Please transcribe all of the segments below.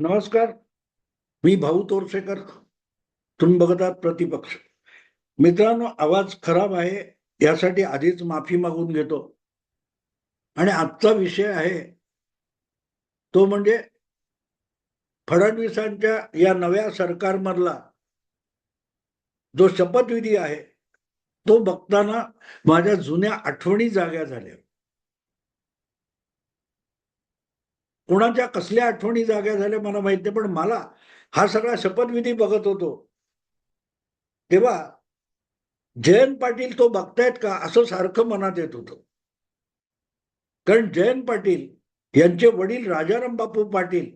नमस्कार. मी भाऊ तोरसेकर. तुम्ही बघत आहात प्रतिपक्ष. मित्रांनो, आवाज खराब आहे यासाठी आधीच माफी मागून घेतो. आणि आजचा विषय आहे तो म्हणजे फडणवीसांच्या या नव्या सरकारमधला जो शपथविधी आहे तो बघताना माझ्या जुन्या आठवणी जाग्या झाल्या. कोणाच्या कसल्या आठवणी जाग्या झाल्या मला माहित नाही, पण मला हा सगळा शपथविधी बघत होतो तेव्हा जयंत पाटील तो बघतायत का असं सारखं मनात येत होतं. कारण जयंत पाटील यांचे वडील राजाराम बापू पाटील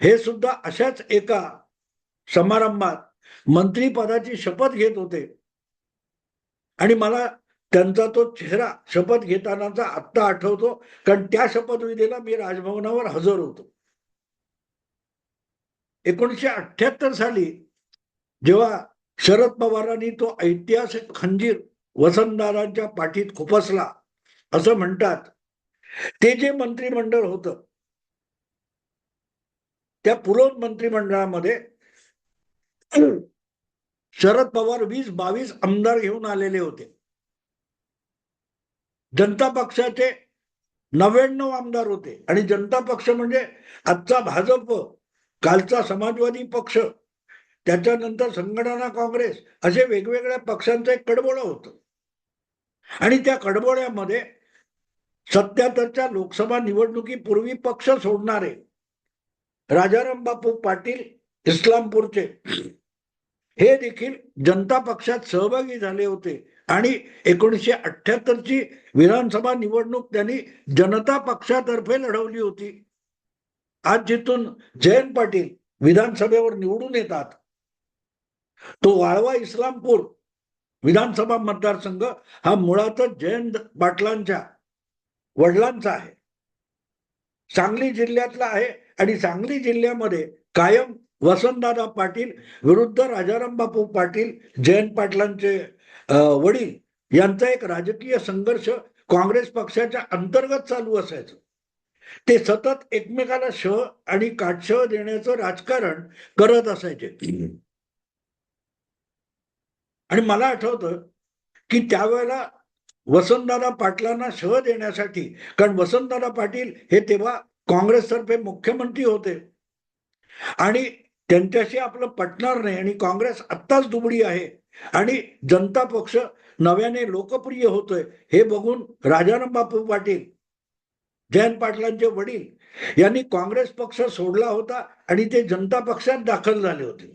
हे सुद्धा अशाच एका समारंभात मंत्रीपदाची शपथ घेत होते. आणि मला त्यांचा तो चेहरा शपथ घेतानाचा आत्ता आठवतो, कारण त्या शपथविधीला मी राजभवनावर हजर होतो. 1978 साली जेव्हा शरद पवारांनी तो ऐतिहासिक खंजीर वसंतदादांच्या पाठीत खुपसला असं म्हणतात, ते जे मंत्रिमंडळ होतं त्या पूर्व मंत्रिमंडळामध्ये शरद पवार 20-22 आमदार घेऊन आलेले होते. जनता पक्षाचे 99 आमदार होते. आणि जनता पक्ष म्हणजे आजचा भाजप, कालचा समाजवादी पक्ष, त्याच्यानंतर संघटना काँग्रेस, असे वेगवेगळ्या पक्षांचं एक कडबोळं होतं. आणि त्या कडबोळ्यामध्ये 77च्या लोकसभा निवडणुकीपूर्वी पक्ष सोडणारे राजाराम बापू पाटील इस्लामपूरचे हे देखील जनता पक्षात सहभागी झाले होते. आणि 1978ची विधानसभा निवडणूक त्यांनी जनता पक्षातर्फे लढवली होती. आज जिथून जयंत पाटील विधानसभेवर निवडून येतात तो वाळवा इस्लामपूर विधानसभा मतदारसंघ हा मुळातच जयंत पाटलांच्या वडिलांचा आहे. सांगली जिल्ह्यातला आहे. आणि सांगली जिल्ह्यामध्ये कायम वसंतदादा पाटील विरुद्ध राजाराम बापू पाटील, जयंत पाटलांचे वडील, यांचा एक राजकीय संघर्ष काँग्रेस पक्षाच्या अंतर्गत चालू असायचं. ते सतत एकमेकाला शह आणि काटशह देण्याचं राजकारण करत असायचे. आणि मला आठवतं की त्यावेळेला वसंतदादा पाटलांना शह देण्यासाठी, कारण वसंतदादा पाटील हे तेव्हा काँग्रेसतर्फे मुख्यमंत्री होते आणि त्यांच्याशी आपलं पटणार नाही, आणि काँग्रेस आत्ताच दुबळी आहे आणि जनता पक्ष नव्याने लोकप्रिय होतोय हे बघून राजाराम बापू पाटील, जयंत पाटलांचे वडील, यांनी काँग्रेस पक्ष सोडला होता आणि ते जनता पक्षात दाखल झाले होते.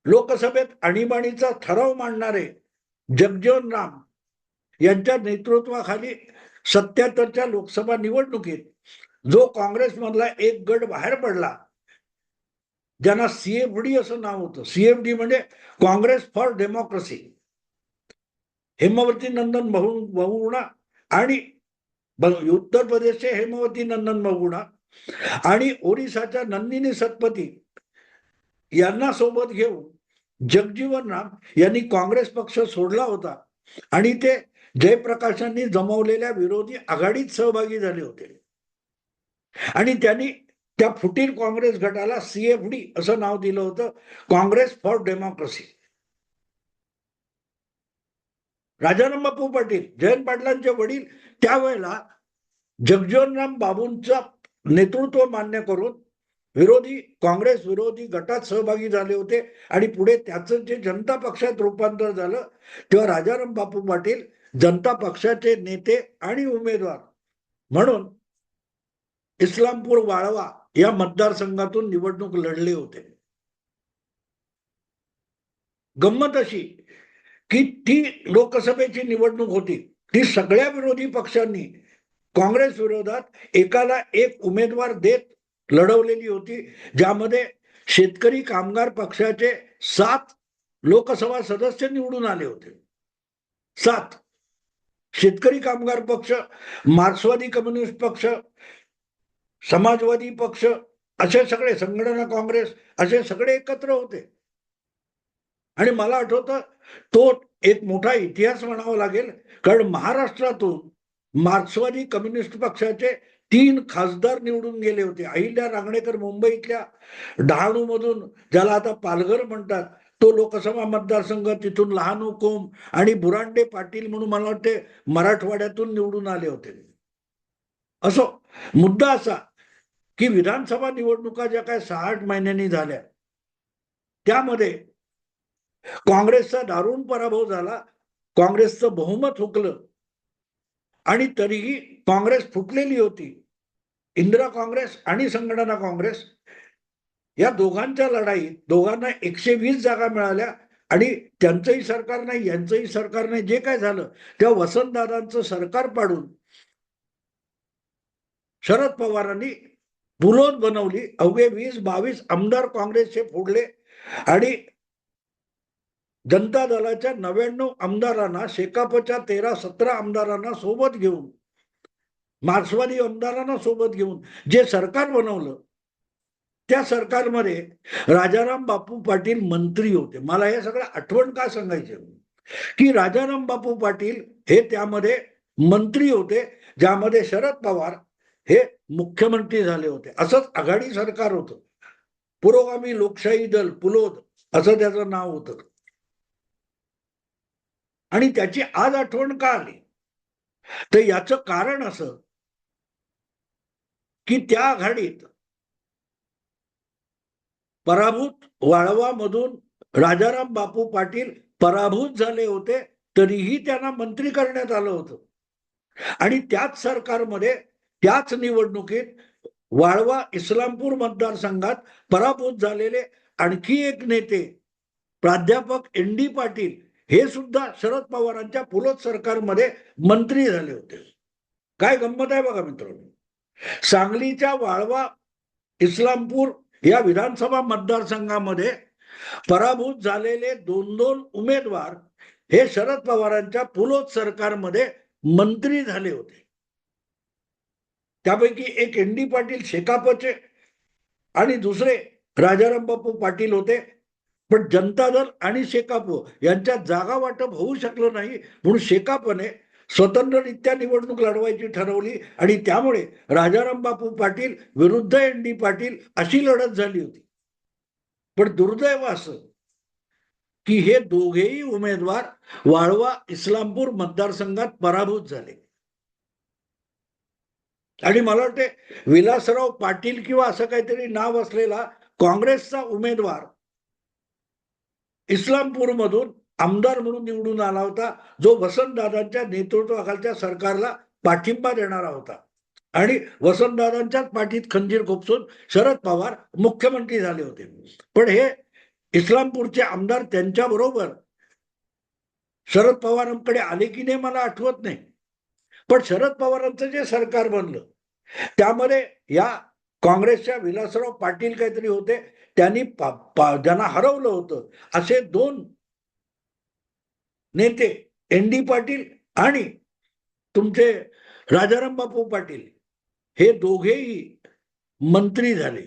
लोकसभेत आणीबाणीचा ठराव मांडणारे जगजीवन राम यांच्या नेतृत्वाखाली 77च्या लोकसभा निवडणुकीत जो काँग्रेसमधला एक गट बाहेर पडला, ज्यांना सीएफडी असं नाव होतं. सीएफडी म्हणजे काँग्रेस फॉर डेमोक्रेसी. हेमावती नंदन बहुगुणा आणि उत्तर प्रदेशचे हेमावती नंदन बहुगुणा आणि ओरिसाच्या नंदिनी सतपथी यांना सोबत घेऊन जगजीवन राम यांनी काँग्रेस पक्ष सोडला होता आणि ते जयप्रकाशांनी जमवलेल्या विरोधी आघाडीत सहभागी झाले होते. आणि त्यांनी त्या फुटीर काँग्रेस गटाला सीएफडी असं नाव दिलं होतं, काँग्रेस फॉर डेमोक्रेसी. राजाराम बापू पाटील, जयंत पाटलांचे वडील, त्यावेळेला जगजीवनराम बाबूंचा नेतृत्व मान्य करून काँग्रेस विरोधी गटात सहभागी झाले होते. आणि पुढे त्याचं जे जनता पक्षात रूपांतर झालं तेव्हा राजाराम बापू पाटील जनता पक्षाचे नेते आणि उमेदवार म्हणून इस्लामपूर वाळवा या मतदारसंघातून निवडणूक लढले होते. गंमत अशी की ती लोकसभेची निवडणूक होती, ती सगळ्या विरोधी पक्षांनी काँग्रेस विरोधात एकाला एक उमेदवार देत लढवलेली होती, ज्यामध्ये शेतकरी कामगार पक्षाचे 7 लोकसभा सदस्य निवडून आले होते. 7. शेतकरी कामगार पक्ष, मार्क्सवादी कम्युनिस्ट पक्ष, समाजवादी पक्ष, असे सगळे, संघटना काँग्रेस, असे सगळे एकत्र होते. आणि मला आठवतं तो एक मोठा इतिहास म्हणावा लागेल, कारण महाराष्ट्रातून मार्क्सवादी कम्युनिस्ट पक्षाचे 3 खासदार निवडून गेले होते. अहिल्या रांगणेकर मुंबईतल्या डहाणू मधून, ज्याला आता पालघर म्हणतात, तो लोकसभा मतदारसंघ, तिथून लहानू कोंब आणि बुरांडे पाटील म्हणून मला वाटते मराठवाड्यातून निवडून आले होते. असो, मुद्दा असा की विधानसभा निवडणुका ज्या काय 6-8 महिन्यांनी झाल्या, त्यामध्ये काँग्रेसचा दारुण पराभव झाला, काँग्रेसचं बहुमत हुकलं आणि तरीही काँग्रेस फुटलेली होती. इंदिरा काँग्रेस आणि संघटना काँग्रेस या दोघांच्या लढाईत दोघांना 120 जागा मिळाल्या आणि त्यांचंही सरकार नाही, यांचंही सरकार नाही. जे काय झालं त्या वसंतदादांचं सरकार पाडून शरद पवारांनी पुलोद बनवली. अवघे 20-22 आमदार काँग्रेसचे फोडले आणि जनता दलाच्या 99 आमदारांना, शेकापच्या 13-17 आमदारांना सोबत घेऊन, मार्क्सवादी आमदारांना सोबत घेऊन जे सरकार बनवलं, त्या सरकारमध्ये राजाराम बापू पाटील मंत्री होते. मला हे सगळं आठवण का सांगायचे की राजाराम बापू पाटील हे त्यामध्ये मंत्री होते, ज्यामध्ये शरद पवार हे मुख्यमंत्री झाले होते. असंच आघाडी सरकार होतं. पुरोगामी लोकशाही दल, पुलोद असं त्याचं नाव होतं. आणि त्याची आज आठवण का आली, तर याचं कारण असं की त्या आघाडीत पराभूत वाळवामधून राजाराम बापू पाटील पराभूत झाले होते, तरीही त्यांना मंत्री करण्यात आलं होतं. आणि त्याच सरकारमध्ये त्याच निवडणुकीत वाळवा इस्लामपूर मतदारसंघात पराभूत झालेले आणखी एक नेते प्राध्यापक ND पाटील हे सुद्धा शरद पवारांच्या पुलोद सरकारमध्ये मंत्री झाले होते. काय गंमत आहे बघा मित्रांनो. सांगलीच्या वाळवा इस्लामपूर या विधानसभा मतदारसंघामध्ये पराभूत झालेले 2 उमेदवार हे शरद पवारांच्या पुलोद सरकारमध्ये मंत्री झाले होते. त्यापैकी एक ND पाटील शेकापचे आणि दुसरे राजाराम बापू पाटील होते. पण जनता दल आणि शेकाप यांच्यात जागा वाटप होऊ शकलं नाही, म्हणून शेकापने स्वतंत्ररित्या निवडणूक लढवायची ठरवली आणि त्यामुळे राजाराम बापू पाटील विरुद्ध ND पाटील अशी लढत झाली होती. पण दुर्दैव असं की हे दोघेही उमेदवार वाळवा इस्लामपूर मतदारसंघात पराभूत झाले. आणि मला वाटते विलासराव पाटील किंवा असं काहीतरी नाव असलेला काँग्रेसचा उमेदवार इस्लामपूरमधून आमदार म्हणून निवडून आला होता, जो वसंतदादांच्या नेतृत्वाखालच्या सरकारला पाठिंबा देणारा होता. आणि वसंतदादांच्याच पाठीत खंजीर खुपसून शरद पवार मुख्यमंत्री झाले होते. पण हे इस्लामपूरचे आमदार त्यांच्याबरोबर शरद पवारांकडे आले की नाही मला आठवत नाही. पण शरद पवारांचं जे सरकार बनलं त्यामध्ये या काँग्रेसच्या विलासराव पाटील काहीतरी होते, त्यांनी ज्यांना हरवलं होतं असे 2 नेते ND पाटील आणि तुमचे राजाराम बापू पाटील हे दोघेही मंत्री झाले.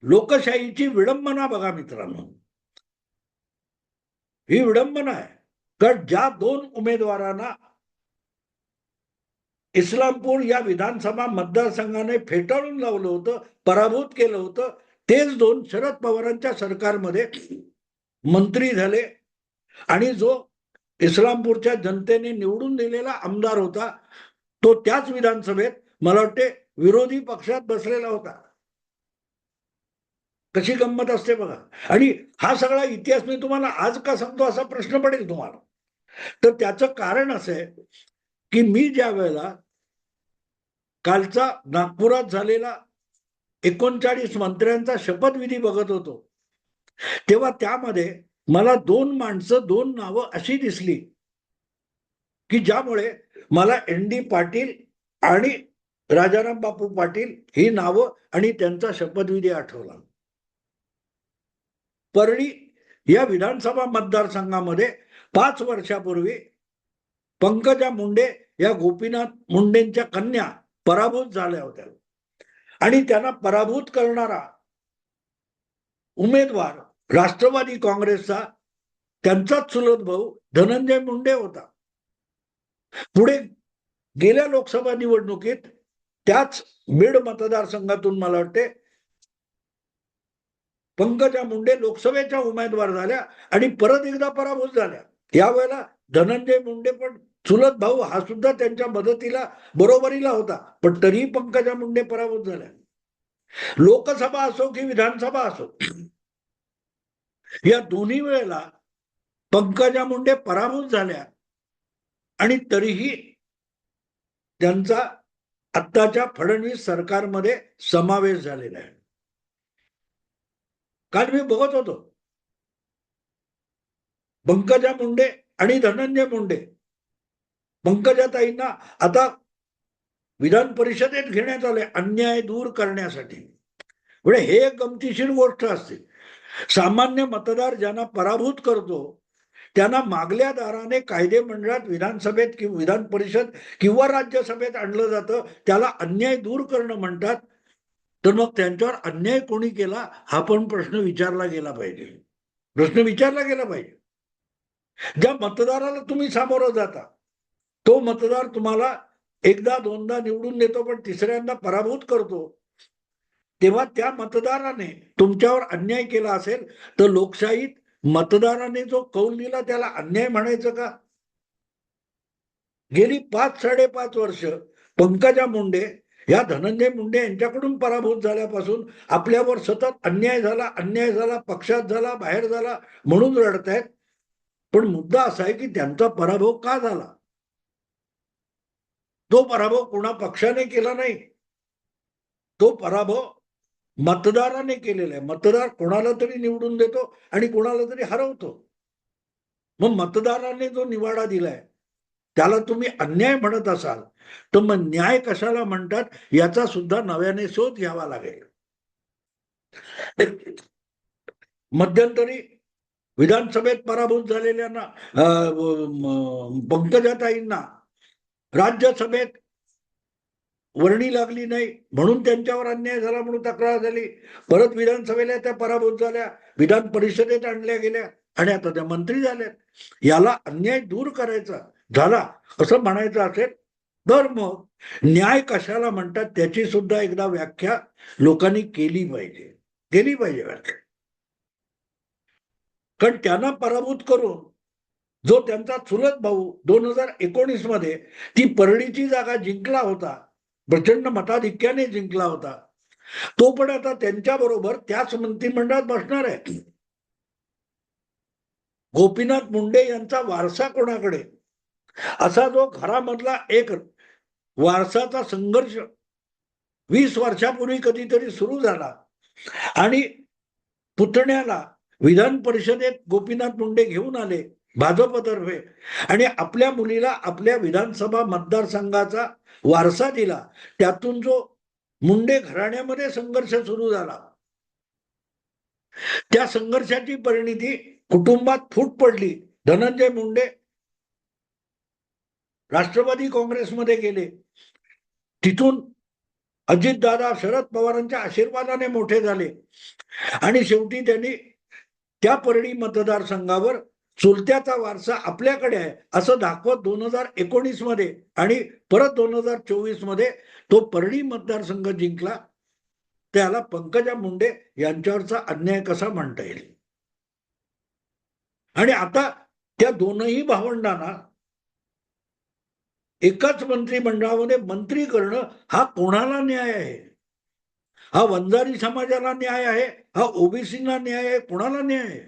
लोकशाहीची विडंबना बघा मित्रांनो. ही विडंबना आहे, कारण ज्या 2 उमेदवारांना इस्लामपूर या विधानसभा मतदारसंघाने फेटाळून लावलं होतं, पराभूत केलं होतं, तेच 2 शरद पवारांच्या सरकारमध्ये मंत्री झाले. आणि जो इस्लामपूरच्या जनतेने निवडून दिलेला आमदार होता तो त्याच विधानसभेत मला वाटते विरोधी पक्षात बसलेला होता. कशी गंमत असते बघा. आणि हा सगळा इतिहास मी तुम्हाला आज का सांगतो असा प्रश्न पडेल तुम्हाला. तर त्याचं कारण असं आहे की मी ज्या वेळेला कालचा नागपुरात झालेला 39 मंत्र्यांचा शपथविधी बघत होतो, तेव्हा त्यामध्ये मला 2 माणसं, 2 नावं अशी दिसली की ज्यामुळे मला ND पाटील आणि राजाराम बापू पाटील ही नावं आणि त्यांचा शपथविधी आठवला. परळी या विधानसभा मतदारसंघामध्ये 5 वर्षापूर्वी पंकजा मुंडे या गोपीनाथ मुंडेंच्या कन्या पराभूत झाल्या होत्या आणि त्यांना पराभूत करणारा उमेदवार राष्ट्रवादी काँग्रेसचा त्यांचाच चुलत भाऊ धनंजय मुंडे होता. पुढे गेल्या लोकसभा निवडणुकीत त्याच बीड मतदारसंघातून मला वाटते पंकजा मुंडे लोकसभेच्या उमेदवार झाल्या आणि परत एकदा पराभूत झाल्या. यावेळेला धनंजय मुंडे पण चुलत भाऊ हा सुद्धा त्यांच्या मदतीला बरोबरीला होता, पण तरीही पंकजा मुंडे पराभूत झाल्या. लोकसभा असो की विधानसभा असो, या दोन्ही वेळेला पंकजा मुंडे पराभूत झाल्या आणि तरीही त्यांचा आत्ताच्या फडणवीस सरकारमध्ये समावेश झालेला आहे. काल मी बघत होतो पंकजा मुंडे आणि धनंजय मुंडे, पंकजाताईंना आता विधान परिषदेत घेण्यात आले अन्याय दूर करण्यासाठी. म्हणजे हे एक गमतीशीर गोष्ट असते. सामान्य मतदार ज्यांना पराभूत करतो त्यांना मागल्या दाराने कायदे मंडळात, विधानसभेत किंवा विधान परिषद किंवा राज्यसभेत आणलं जातं, त्याला अन्याय दूर करणं म्हणतात. तर मग त्यांच्यावर अन्याय कोणी केला हा पण प्रश्न विचारला गेला पाहिजे. ज्या मतदाराला तुम्ही सामोरं जाता तो मतदार तुम्हाला एकदा दोनदा निवडून देतो पण तिसऱ्यांदा पराभूत करतो, तेव्हा त्या मतदाराने तुमच्यावर अन्याय केला असेल तर लोकशाहीत मतदाराने जो कौल दिला त्याला अन्याय म्हणायचं का? गेली 5-5.5 वर्ष पंकजा मुंडे या धनंजय मुंडे यांच्याकडून पराभूत झाल्यापासून आपल्यावर सतत अन्याय झाला, पक्षात झाला, बाहेर झाला म्हणून रडतायत. पण मुद्दा असा आहे की त्यांचा पराभव का झाला? तो पराभव कोणा पक्षाने केला नाही, तो पराभव मतदाराने केलेला आहे. मतदार कोणाला तरी निवडून देतो आणि कोणाला तरी हरवतो. मग मतदाराने जो निवाडा दिलाय त्याला तुम्ही अन्याय म्हणत असाल तर मग न्याय कशाला म्हणतात याचा सुद्धा नव्याने शोध घ्यावा लागेल. मध्यंतरी विधानसभेत पराभूत झालेल्यांना पंकजाताईंना राज्यसभेत वर्णी लागली नाही म्हणून त्यांच्यावर अन्याय झाला म्हणून तक्रार झाली. परत विधानसभेला त्या पराभूत झाल्या, विधान परिषदेत आणल्या गेल्या आणि आता त्या मंत्री झाल्या. याला अन्याय दूर करायचा झाला असं म्हणायचं असेल तर मग न्याय कशाला म्हणतात त्याची सुद्धा एकदा व्याख्या लोकांनी केली पाहिजे व्याख्या. कारण त्यांना पराभूत करून जो त्यांचा चुलत भाऊ 2019 मध्ये ती परळीची जागा जिंकला होता, प्रचंड मताधिक्याने जिंकला होता, तो पण आता त्यांच्या बरोबर त्याच मंत्रिमंडळात बसणार आहे. गोपीनाथ मुंडे यांचा वारसा कोणाकडे, असा जो घरामधला एक वारसाचा संघर्ष 20 वर्षापूर्वी कधीतरी सुरू झाला आणि पुतण्याला विधान परिषदेत गोपीनाथ मुंडे घेऊन आले भाजपतर्फे आणि आपल्या मुलीला आपल्या विधानसभा मतदारसंघाचा वारसा दिला. त्यातून जो मुंडे घराण्यामध्ये संघर्ष सुरू झाला त्या संघर्षाची परिणिती कुटुंबात फूट पडली. धनंजय मुंडे राष्ट्रवादी काँग्रेसमध्ये गेले, तिथून अजितदादा शरद पवारांच्या आशीर्वादाने मोठे झाले आणि शेवटी त्यांनी त्या परळी मतदारसंघावर चुलत्याचा वारसा आपल्याकडे आहे असं दाखवत 2019 मध्ये आणि परत 2024 मध्ये तो परळी मतदारसंघ जिंकला. त्याला पंकजा मुंडे यांच्यावरचा अन्याय कसा म्हणता येईल? आणि आता त्या दोनही भावंडांना एकाच मंत्रिमंडळामध्ये मंत्री करणं हा कोणाला न्याय आहे? हा वंजारी समाजाला न्याय आहे? हा ओबीसीला न्याय आहे? कोणाला न्याय आहे?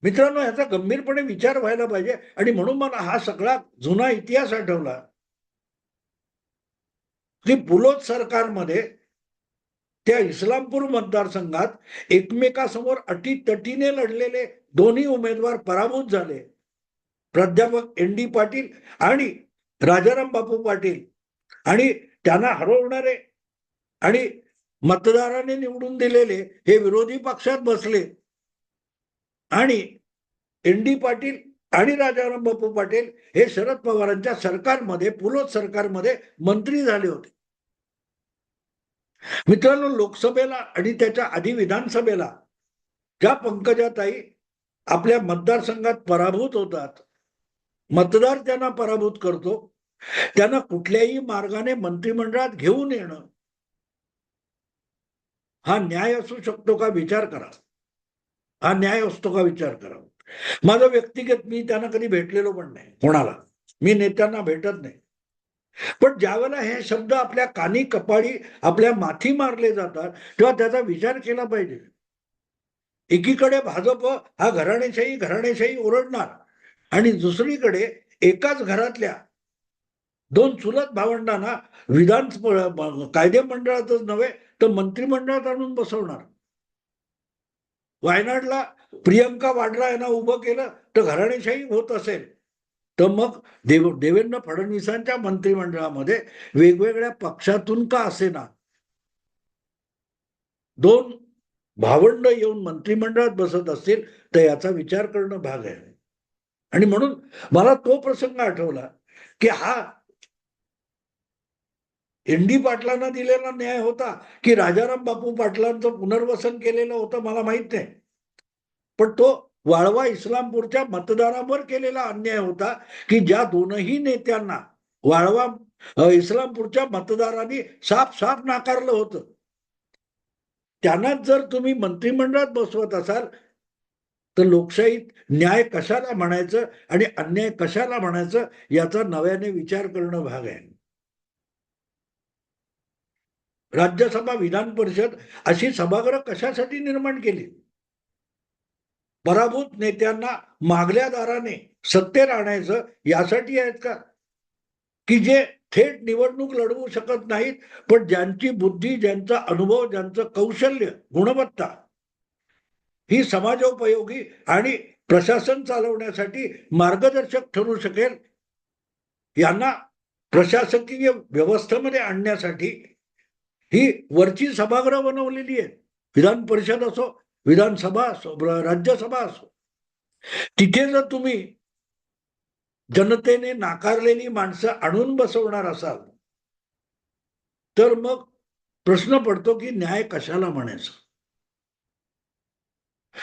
मित्रांनो, याचा गंभीरपणे विचार व्हायला पाहिजे. आणि म्हणून मला हा सगळा जुना इतिहास आठवला की पुलोद सरकारमध्ये त्या इस्लामपूर मतदारसंघात एकमेकासमोर अटीतटीने लढलेले दोन्ही उमेदवार पराभूत झाले. प्राध्यापक ND पाटील आणि राजाराम बापू पाटील. आणि त्यांना हरवणारे आणि मतदाराने निवडून दिलेले हे विरोधी पक्षात बसले आणि ND पाटील आणि राजाराम बापू पाटील हे शरद पवारांच्या सरकारमध्ये, पुलोद सरकारमध्ये मंत्री झाले होते. मित्रांनो, लोकसभेला आणि त्याच्या आधी विधानसभेला ज्या पंकजाताई आपल्या मतदारसंघात पराभूत होतात, मतदार त्यांना पराभूत करतो, त्यांना कुठल्याही मार्गाने मंत्रिमंडळात घेऊन येणं हा न्याय असू शकतो का, विचार करा. हा न्याय असतो का, विचार करा. माझं व्यक्तिगत, मी त्यांना कधी भेटलेलो पण नाही कोणाला, मी नेत्यांना भेटत नाही. पण ज्यावेळेला हे शब्द आपल्या कानी कपाळी आपल्या माथी मारले जातात तेव्हा त्याचा विचार केला पाहिजे. एकीकडे भाजप हा घराणेशाही ओरडणार आणि दुसरीकडे एकाच घरातल्या दोन चुलत भावंडांना विधान कायदे मंडळातच नव्हे तर मंत्रिमंडळात आणून बसवणार. वायनाडला प्रियंका वाड्रा यांना उभं केलं तर घराणेशाही होत असेल तर मग देवेंद्र फडणवीसांच्या मंत्रिमंडळामध्ये वेगवेगळ्या पक्षातून का असेना दोन भावंड येऊन मंत्रिमंडळात बसत असतील तर याचा विचार करणं भाग आहे. आणि म्हणून मला तो प्रसंग आठवला की हा एन.डी. पाटलांना दिलेला न्याय होता की राजाराम बापू पाटलांचं पुनर्वसन केलेलं होतं मला माहित नाही, पण तो वाळवा इस्लामपूरच्या मतदारांवर केलेला अन्याय होता की ज्या दोनही नेत्यांना वाळवा इस्लामपूरच्या मतदारांनी साफ साफ नाकारलं होतं, त्यांनाच जर तुम्ही मंत्रिमंडळात बसवत असाल तर लोकशाहीत न्याय कशाला म्हणायचं आणि अन्याय कशाला म्हणायचं याचा नव्याने विचार करणं भाग आहे. राज्यसभा, विधान परिषद अशी सभागृह कशासाठी निर्माण केली? पराभूत नेत्यांना मागल्या दाराने सत्तेत आणायचं यासाठी आहेत का? की जे थेट निवडणूक लढवू शकत नाहीत पण ज्यांची बुद्धी, ज्यांचा अनुभव, ज्यांचं कौशल्य, गुणवत्ता ही समाजोपयोगी आणि प्रशासन चालवण्यासाठी मार्गदर्शक ठरू शकेल यांना प्रशासकीय व्यवस्थेमध्ये आणण्यासाठी ही वरची सभागृह बनवलेली आहे. विधान परिषद असो, विधानसभा असो, राज्यसभा असो, तिथे जर तुम्ही जनतेने नाकारलेली माणसं आणून बसवणार असाल तर मग प्रश्न पडतो की न्याय कशाला म्हणायचं.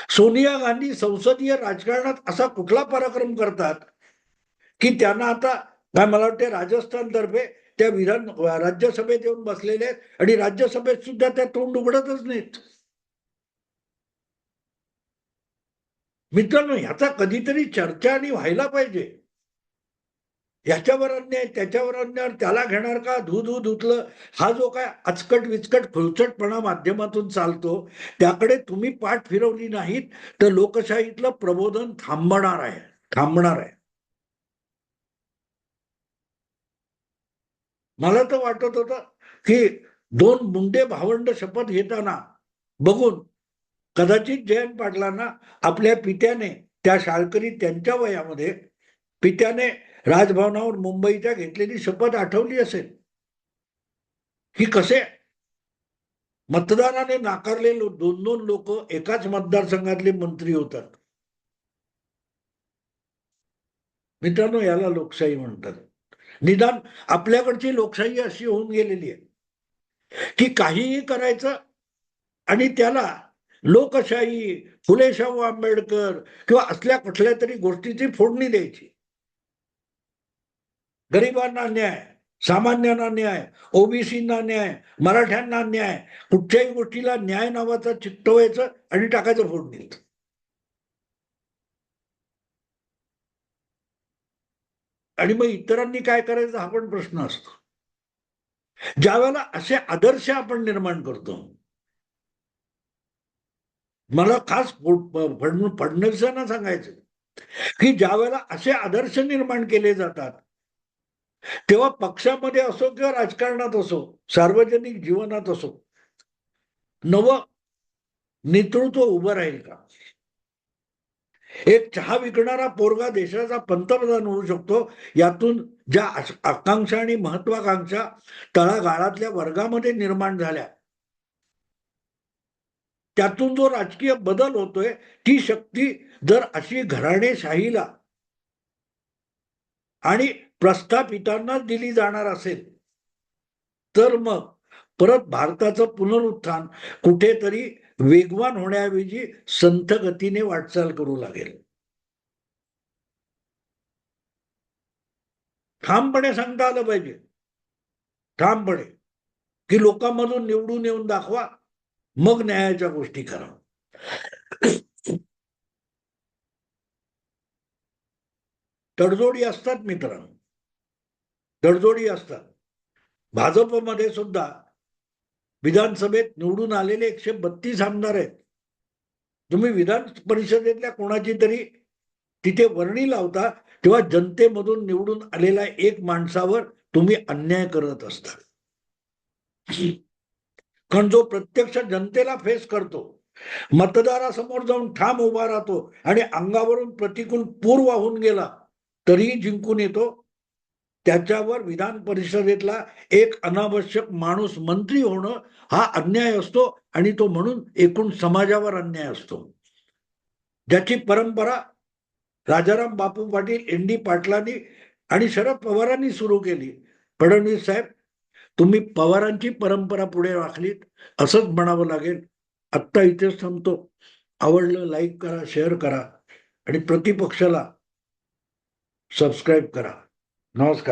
सोनिया गांधी संसदीय राजकारणात असा कुठला पराक्रम करतात की त्यांना आता काय मला वाटते राजस्थान तर्फे त्या राज्यसभेत येऊन बसलेले आहेत आणि राज्यसभेत सुद्धा त्या तोंड उघडतच नाहीत. मित्रांनो, ह्याचा कधीतरी चर्चा आणि व्हायला पाहिजे. याच्यावर अन्याय, त्याच्यावर अन्याय, त्याला घेणार का, धू धुतलं, हा जो काय अचकट विचकट खुलचटपणा माध्यमातून चालतो त्याकडे तुम्ही पाठ फिरवली नाहीत तर लोकशाहीतलं प्रबोधन थांबणार आहे. मला तर वाटत होतं की दोन मुंडे भावंड शपथ घेताना बघून कदाचित जयंत पाटलांना आपल्या पित्याने, त्या शाळकरी त्यांच्या वयामध्ये पित्याने राजभवनावर मुंबईच्या घेतलेली शपथ आठवली असेल की कसे मतदाराने नाकारलेले दोन लोक एकाच मतदारसंघातले मंत्री होतात. मित्रांनो, याला लोकशाही म्हणतात. निदान आपल्याकडची लोकशाही अशी होऊन गेलेली आहे की काहीही करायचं आणि त्याला लोकशाही, फुले शाहू आंबेडकर किंवा असल्या कुठल्या तरी गोष्टीची फोडणी द्यायची. गरिबांना न्याय, सामान्यांना न्याय, ओबीसींना न्याय, मराठ्यांना न्याय, कुठच्याही गोष्टीला न्याय नावाचं चिकटवायचं आणि टाकायचं फोडणीत. आणि मग इतरांनी काय करायचं हा पण प्रश्न असतो. ज्या वेळेला असे आदर्श आपण निर्माण करतो, मला खास फडणवीसांना सांगायचं की ज्या वेळेला असे आदर्श निर्माण केले जातात तेव्हा पक्षामध्ये असो किंवा राजकारणात असो, सार्वजनिक जीवनात असो, नवं नेतृत्व उभं राहील का? एक चहा विकणारा पोरगा देशाचा पंतप्रधान होऊ शकतो यातून ज्या आकांक्षा आणि महत्वाकांक्षा तळागाळातल्या वर्गामध्ये निर्माण झाल्या त्यातून जो राजकीय बदल होतोय ती शक्ती जर अशी घराणेशाहीला आणि प्रस्थापितांनाच दिली जाणार असेल तर मग परत भारताचं पुनरुत्थान कुठेतरी वेगवान होण्याऐवजी संथ गतीने वाटचाल करू लागेल. ठामपणे सांगता आलं पाहिजे, ठामपणे, की लोकांमधून निवडून येऊन दाखवा, मग न्यायाच्या गोष्टी करा. तडजोडी असतात मित्रांनो, तडजोडी असतात. भाजपमध्ये सुद्धा विधानसभेत निवडून आलेले 132 आमदार आहेत. तुम्ही विधान परिषदेतल्या कोणाची तरी तिथे वर्णी लावता, तेव्हा जनतेमधून निवडून आलेल्या एक माणसावर तुम्ही अन्याय करत असता. कारण जो प्रत्यक्ष जनतेला फेस करतो, मतदारासमोर जाऊन ठाम उभा राहतो आणि अंगावरून प्रतिकूल पूर वाहून गेला तरीही जिंकून येतो, त्याच्यावर विधान परिषदेतला एक अनावश्यक माणूस मंत्री होणं हा अन्याय असतो, आणि तो म्हणून एकूण समाजावर अन्याय असतो. ज्याची परंपरा राजाराम बापू पाटील, एन.डी. पाटलांनी आणि शरद पवारांनी सुरू केली. फडणवीस साहेब, तुम्ही पवारांची परंपरा पुढे राखलीत असंच म्हणावं लागेल. आत्ता इथेच थांबतो. आवडलं लाईक करा, शेअर करा आणि प्रतिपक्षाला सबस्क्राईब करा. नमस्कार.